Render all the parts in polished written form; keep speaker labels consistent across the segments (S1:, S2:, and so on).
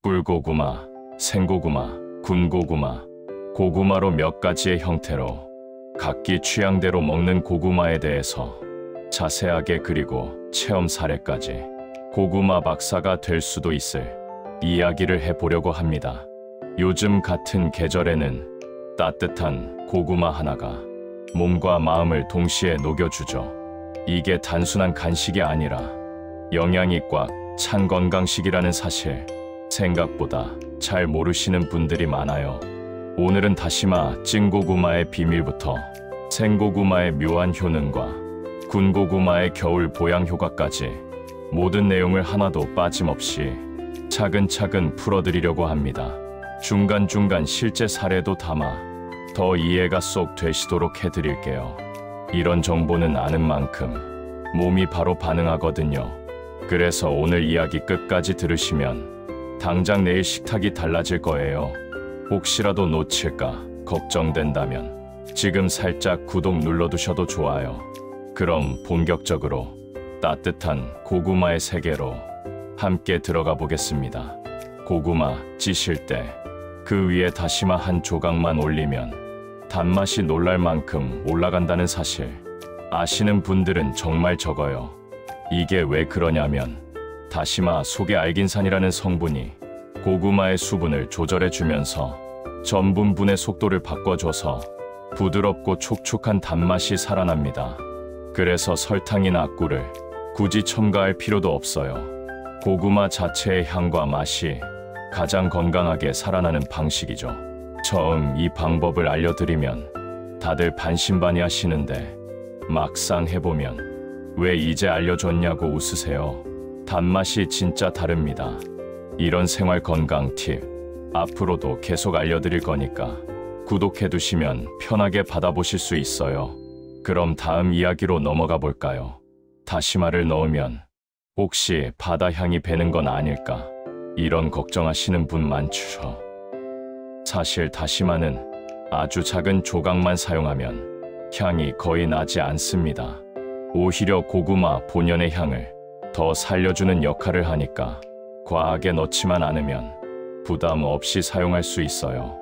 S1: 꿀고구마, 생고구마, 군고구마, 고구마로 몇 가지의 형태로 각기 취향대로 먹는 고구마에 대해서 자세하게 그리고 체험 사례까지 고구마 박사가 될 수도 있을 이야기를 해보려고 합니다. 요즘 같은 계절에는 따뜻한 고구마 하나가 몸과 마음을 동시에 녹여주죠. 이게 단순한 간식이 아니라 영양이 꽉 찬 건강식이라는 사실 생각보다 잘 모르시는 분들이 많아요. 오늘은 다시마 찐고구마의 비밀부터 생고구마의 묘한 효능과 군고구마의 겨울 보양 효과까지 모든 내용을 하나도 빠짐없이 차근차근 풀어드리려고 합니다. 중간중간 실제 사례도 담아 더 이해가 쏙 되시도록 해드릴게요. 이런 정보는 아는 만큼 몸이 바로 반응하거든요. 그래서 오늘 이야기 끝까지 들으시면 당장 내일 식탁이 달라질 거예요. 혹시라도 놓칠까 걱정된다면 지금 살짝 구독 눌러두셔도 좋아요. 그럼 본격적으로 따뜻한 고구마의 세계로 함께 들어가 보겠습니다. 고구마 찌실 때 그 위에 다시마 한 조각만 올리면 단맛이 놀랄 만큼 올라간다는 사실 아시는 분들은 정말 적어요. 이게 왜 그러냐면 다시마 속의 알긴산이라는 성분이 고구마의 수분을 조절해주면서 전분분의 속도를 바꿔줘서 부드럽고 촉촉한 단맛이 살아납니다. 그래서 설탕이나 꿀을 굳이 첨가할 필요도 없어요. 고구마 자체의 향과 맛이 가장 건강하게 살아나는 방식이죠. 처음 이 방법을 알려드리면 다들 반신반의하시는데 막상 해보면 왜 이제 알려줬냐고 웃으세요. 단맛이 진짜 다릅니다. 이런 생활 건강 팁 앞으로도 계속 알려드릴 거니까 구독해두시면 편하게 받아보실 수 있어요. 그럼 다음 이야기로 넘어가 볼까요? 다시마를 넣으면 혹시 바다 향이 배는 건 아닐까? 이런 걱정하시는 분 많죠. 사실 다시마는 아주 작은 조각만 사용하면 향이 거의 나지 않습니다. 오히려 고구마 본연의 향을 더 살려주는 역할을 하니까 과하게 넣지만 않으면 부담 없이 사용할 수 있어요.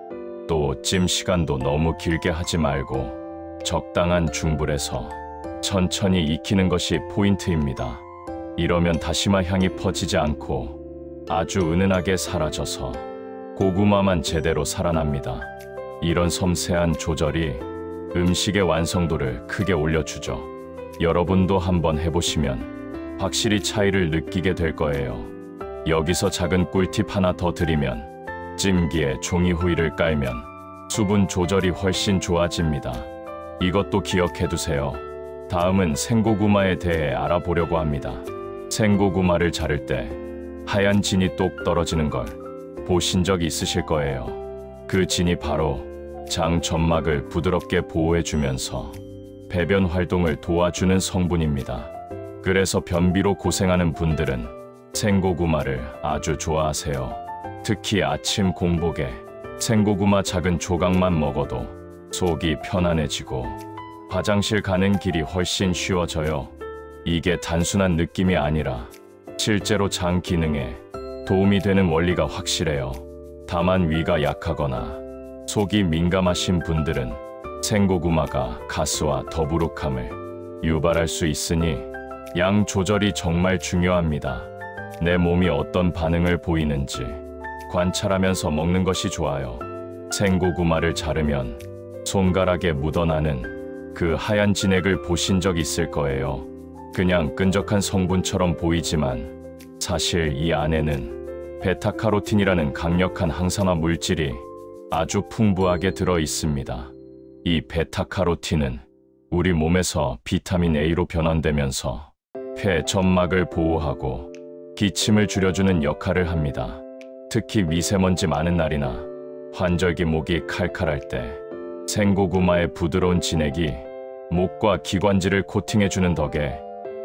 S1: 또 찜 시간도 너무 길게 하지 말고 적당한 중불에서 천천히 익히는 것이 포인트입니다. 이러면 다시마 향이 퍼지지 않고 아주 은은하게 사라져서 고구마만 제대로 살아납니다. 이런 섬세한 조절이 음식의 완성도를 크게 올려주죠. 여러분도 한번 해보시면 확실히 차이를 느끼게 될 거예요. 여기서 작은 꿀팁 하나 더 드리면 찜기에 종이 호일을 깔면 수분 조절이 훨씬 좋아집니다. 이것도 기억해두세요. 다음은 생고구마에 대해 알아보려고 합니다. 생고구마를 자를 때 하얀 진이 똑 떨어지는 걸 보신 적 있으실 거예요. 그 진이 바로 장 점막을 부드럽게 보호해주면서 배변 활동을 도와주는 성분입니다. 그래서 변비로 고생하는 분들은 생고구마를 아주 좋아하세요. 특히 아침 공복에 생고구마 작은 조각만 먹어도 속이 편안해지고 화장실 가는 길이 훨씬 쉬워져요. 이게 단순한 느낌이 아니라 실제로 장 기능에 도움이 되는 원리가 확실해요. 다만 위가 약하거나 속이 민감하신 분들은 생고구마가 가스와 더부룩함을 유발할 수 있으니 양 조절이 정말 중요합니다. 내 몸이 어떤 반응을 보이는지 관찰하면서 먹는 것이 좋아요. 생고구마를 자르면 손가락에 묻어나는 그 하얀 진액을 보신 적 있을 거예요. 그냥 끈적한 성분처럼 보이지만 사실 이 안에는 베타카로틴이라는 강력한 항산화 물질이 아주 풍부하게 들어 있습니다. 이 베타카로틴은 우리 몸에서 비타민 A로 변환되면서 폐 점막을 보호하고 기침을 줄여주는 역할을 합니다. 특히 미세먼지 많은 날이나 환절기 목이 칼칼할 때 생고구마의 부드러운 진액이 목과 기관지를 코팅해주는 덕에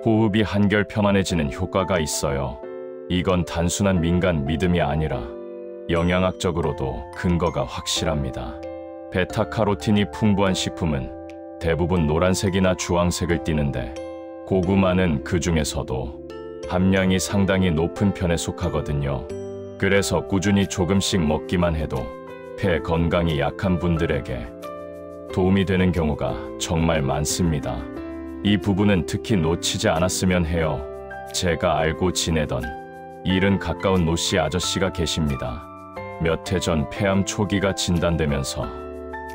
S1: 호흡이 한결 편안해지는 효과가 있어요. 이건 단순한 민간 믿음이 아니라 영양학적으로도 근거가 확실합니다. 베타카로틴이 풍부한 식품은 대부분 노란색이나 주황색을 띠는데 고구마는 그 중에서도 함량이 상당히 높은 편에 속하거든요. 그래서 꾸준히 조금씩 먹기만 해도 폐 건강이 약한 분들에게 도움이 되는 경우가 정말 많습니다. 이 부분은 특히 놓치지 않았으면 해요. 제가 알고 지내던 70 가까운 노씨 아저씨가 계십니다. 몇 해 전 폐암 초기가 진단되면서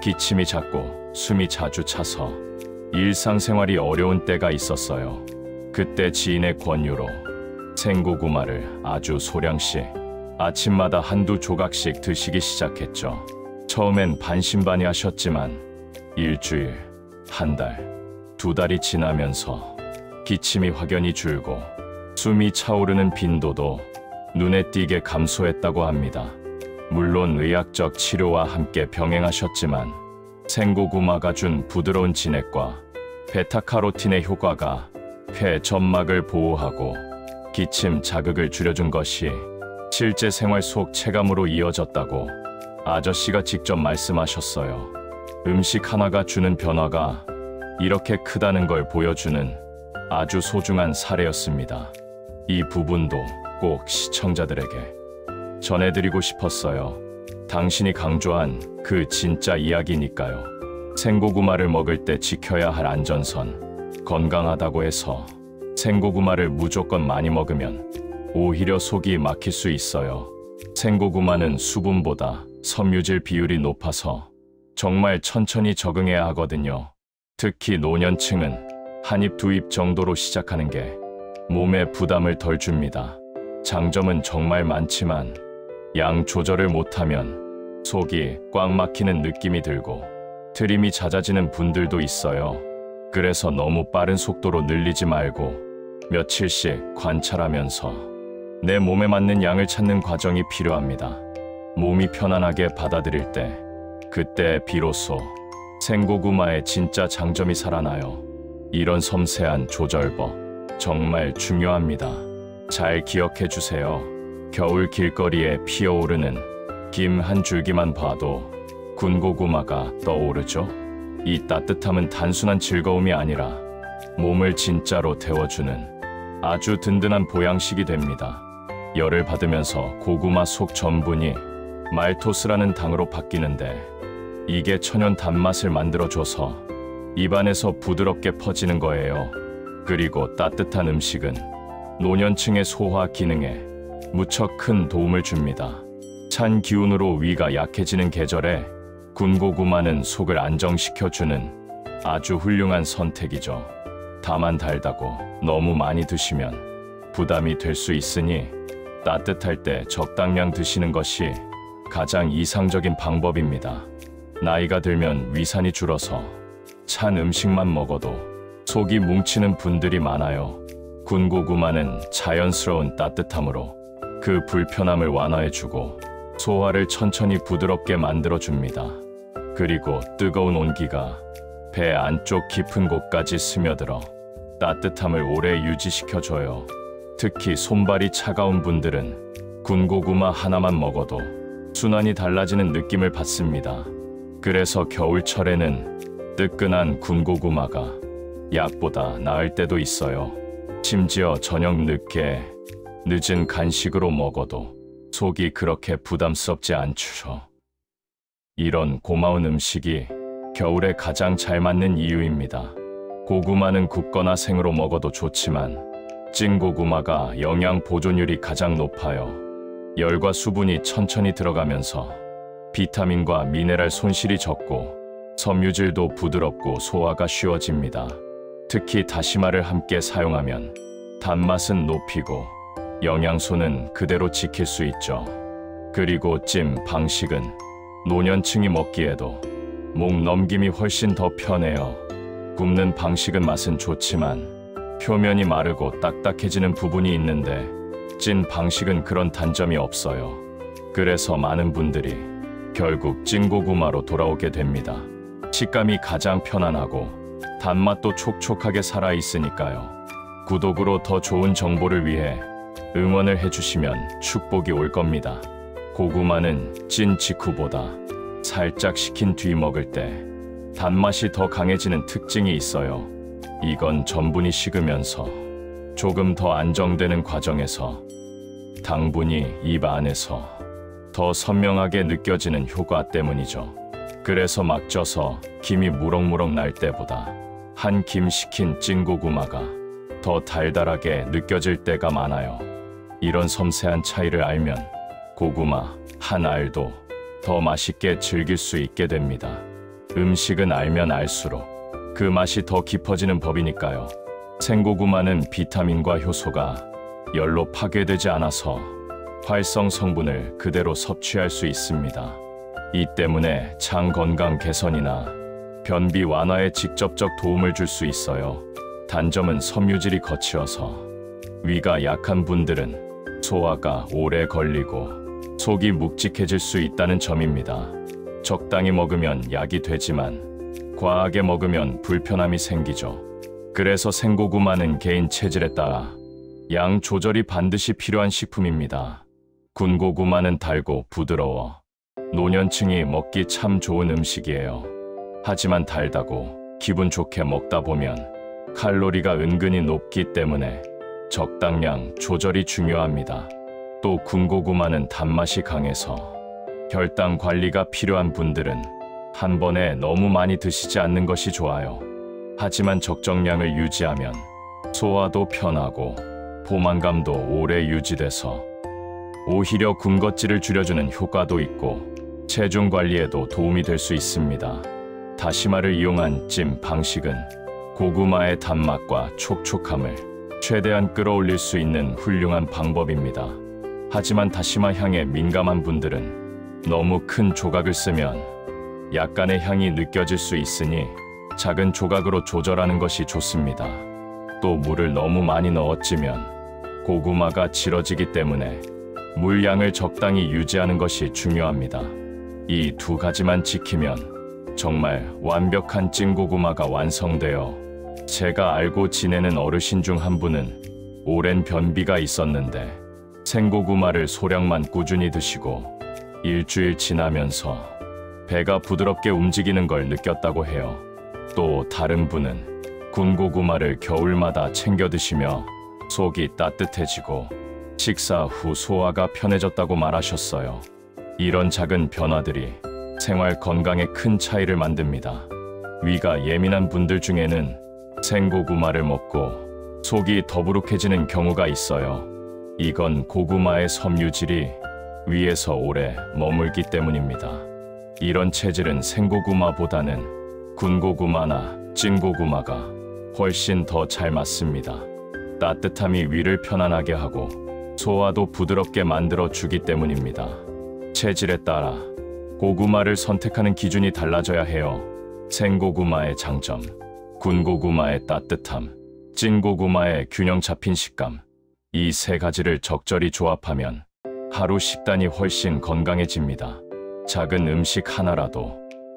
S1: 기침이 잦고 숨이 자주 차서 일상생활이 어려운 때가 있었어요. 그때 지인의 권유로 생고구마를 아주 소량씩 아침마다 한두 조각씩 드시기 시작했죠. 처음엔 반신반의하셨지만 일주일, 한 달, 두 달이 지나면서 기침이 확연히 줄고 숨이 차오르는 빈도도 눈에 띄게 감소했다고 합니다. 물론 의학적 치료와 함께 병행하셨지만 생고구마가 준 부드러운 진액과 베타카로틴의 효과가 폐 점막을 보호하고 기침 자극을 줄여준 것이 실제 생활 속 체감으로 이어졌다고 아저씨가 직접 말씀하셨어요. 음식 하나가 주는 변화가 이렇게 크다는 걸 보여주는 아주 소중한 사례였습니다. 이 부분도 꼭 시청자들에게 전해드리고 싶었어요. 당신이 강조한 그 진짜 이야기니까요. 생고구마를 먹을 때 지켜야 할 안전선. 건강하다고 해서 생고구마를 무조건 많이 먹으면 오히려 속이 막힐 수 있어요. 생고구마는 수분보다 섬유질 비율이 높아서 정말 천천히 적응해야 하거든요. 특히 노년층은 한 입 두 입 정도로 시작하는 게 몸에 부담을 덜 줍니다. 장점은 정말 많지만 양 조절을 못하면 속이 꽉 막히는 느낌이 들고 트림이 잦아지는 분들도 있어요. 그래서 너무 빠른 속도로 늘리지 말고 며칠씩 관찰하면서 내 몸에 맞는 양을 찾는 과정이 필요합니다. 몸이 편안하게 받아들일 때 그때 비로소 생고구마의 진짜 장점이 살아나요. 이런 섬세한 조절법 정말 중요합니다. 잘 기억해 주세요. 겨울 길거리에 피어오르는 김 한 줄기만 봐도 군고구마가 떠오르죠? 이 따뜻함은 단순한 즐거움이 아니라 몸을 진짜로 데워주는 아주 든든한 보양식이 됩니다. 열을 받으면서 고구마 속 전분이 말토스라는 당으로 바뀌는데 이게 천연 단맛을 만들어줘서 입안에서 부드럽게 퍼지는 거예요. 그리고 따뜻한 음식은 노년층의 소화 기능에 무척 큰 도움을 줍니다. 찬 기운으로 위가 약해지는 계절에 군고구마는 속을 안정시켜주는 아주 훌륭한 선택이죠. 다만 달다고 너무 많이 드시면 부담이 될 수 있으니 따뜻할 때 적당량 드시는 것이 가장 이상적인 방법입니다. 나이가 들면 위산이 줄어서 찬 음식만 먹어도 속이 뭉치는 분들이 많아요. 군고구마는 자연스러운 따뜻함으로 그 불편함을 완화해주고 소화를 천천히 부드럽게 만들어줍니다. 그리고 뜨거운 온기가 배 안쪽 깊은 곳까지 스며들어 따뜻함을 오래 유지시켜줘요. 특히 손발이 차가운 분들은 군고구마 하나만 먹어도 순환이 달라지는 느낌을 받습니다. 그래서 겨울철에는 뜨끈한 군고구마가 약보다 나을 때도 있어요. 심지어 저녁 늦게 늦은 간식으로 먹어도 속이 그렇게 부담스럽지 않죠. 이런 고마운 음식이 겨울에 가장 잘 맞는 이유입니다. 고구마는 굽거나 생으로 먹어도 좋지만 찐 고구마가 영양 보존율이 가장 높아요. 열과 수분이 천천히 들어가면서 비타민과 미네랄 손실이 적고 섬유질도 부드럽고 소화가 쉬워집니다. 특히 다시마를 함께 사용하면 단맛은 높이고 영양소는 그대로 지킬 수 있죠. 그리고 찜 방식은 노년층이 먹기에도 목 넘김이 훨씬 더 편해요. 굽는 방식은 맛은 좋지만 표면이 마르고 딱딱해지는 부분이 있는데 찐 방식은 그런 단점이 없어요. 그래서 많은 분들이 결국 찐고구마로 돌아오게 됩니다. 식감이 가장 편안하고 단맛도 촉촉하게 살아있으니까요. 구독으로 더 좋은 정보를 위해 응원을 해주시면 축복이 올 겁니다. 고구마는 찐 직후보다 살짝 식힌 뒤 먹을 때 단맛이 더 강해지는 특징이 있어요. 이건 전분이 식으면서 조금 더 안정되는 과정에서 당분이 입 안에서 더 선명하게 느껴지는 효과 때문이죠. 그래서 막 쪄서 김이 무럭무럭 날 때보다 한 김 식힌 찐고구마가 더 달달하게 느껴질 때가 많아요. 이런 섬세한 차이를 알면 고구마 한 알도 더 맛있게 즐길 수 있게 됩니다. 음식은 알면 알수록 그 맛이 더 깊어지는 법이니까요. 생고구마는 비타민과 효소가 열로 파괴되지 않아서 활성 성분을 그대로 섭취할 수 있습니다. 이 때문에 장 건강 개선이나 변비 완화에 직접적 도움을 줄 수 있어요. 단점은 섬유질이 거칠어서 위가 약한 분들은 소화가 오래 걸리고 속이 묵직해질 수 있다는 점입니다. 적당히 먹으면 약이 되지만 과하게 먹으면 불편함이 생기죠. 그래서 생고구마는 개인 체질에 따라 양 조절이 반드시 필요한 식품입니다. 군고구마는 달고 부드러워 노년층이 먹기 참 좋은 음식이에요. 하지만 달다고 기분 좋게 먹다 보면 칼로리가 은근히 높기 때문에 적당량 조절이 중요합니다. 또 군고구마는 단맛이 강해서 혈당 관리가 필요한 분들은 한 번에 너무 많이 드시지 않는 것이 좋아요. 하지만 적정량을 유지하면 소화도 편하고 포만감도 오래 유지돼서 오히려 군것질을 줄여주는 효과도 있고 체중 관리에도 도움이 될 수 있습니다. 다시마를 이용한 찜 방식은 고구마의 단맛과 촉촉함을 최대한 끌어올릴 수 있는 훌륭한 방법입니다. 하지만 다시마 향에 민감한 분들은 너무 큰 조각을 쓰면 약간의 향이 느껴질 수 있으니 작은 조각으로 조절하는 것이 좋습니다. 또 물을 너무 많이 넣어 찌면 고구마가 질어지기 때문에 물량을 적당히 유지하는 것이 중요합니다. 이 두 가지만 지키면 정말 완벽한 찐고구마가 완성되어 제가 알고 지내는 어르신 중 한 분은 오랜 변비가 있었는데 생고구마를 소량만 꾸준히 드시고 일주일 지나면서 배가 부드럽게 움직이는 걸 느꼈다고 해요. 또 다른 분은 군고구마를 겨울마다 챙겨 드시며 속이 따뜻해지고 식사 후 소화가 편해졌다고 말하셨어요. 이런 작은 변화들이 생활 건강에 큰 차이를 만듭니다. 위가 예민한 분들 중에는 생고구마를 먹고 속이 더부룩해지는 경우가 있어요. 이건 고구마의 섬유질이 위에서 오래 머물기 때문입니다. 이런 체질은 생고구마보다는 군고구마나 찐고구마가 훨씬 더 잘 맞습니다. 따뜻함이 위를 편안하게 하고 소화도 부드럽게 만들어 주기 때문입니다. 체질에 따라 고구마를 선택하는 기준이 달라져야 해요. 생고구마의 장점, 군고구마의 따뜻함, 찐고구마의 균형 잡힌 식감, 이 세 가지를 적절히 조합하면 하루 식단이 훨씬 건강해집니다. 작은 음식 하나라도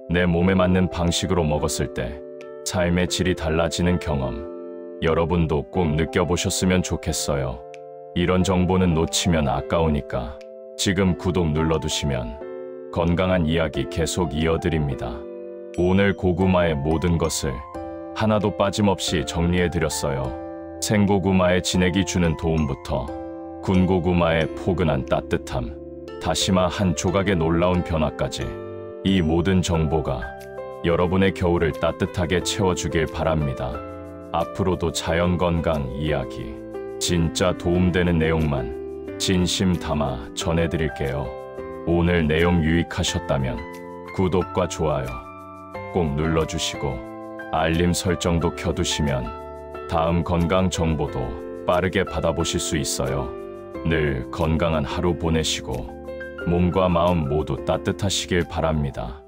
S1: 내 몸에 맞는 방식으로 먹었을 때 삶의 질이 달라지는 경험, 여러분도 꼭 느껴보셨으면 좋겠어요. 이런 정보는 놓치면 아까우니까 지금 구독 눌러두시면 건강한 이야기 계속 이어드립니다. 오늘 고구마의 모든 것을 하나도 빠짐없이 정리해드렸어요. 생고구마의 진액이 주는 도움부터 군고구마의 포근한 따뜻함, 다시마 한 조각의 놀라운 변화까지 이 모든 정보가 여러분의 겨울을 따뜻하게 채워주길 바랍니다. 앞으로도 자연건강 이야기, 진짜 도움되는 내용만 진심 담아 전해드릴게요. 오늘 내용 유익하셨다면 구독과 좋아요 꼭 눌러주시고 알림 설정도 켜두시면 다음 건강 정보도 빠르게 받아보실 수 있어요. 늘 건강한 하루 보내시고 몸과 마음 모두 따뜻하시길 바랍니다.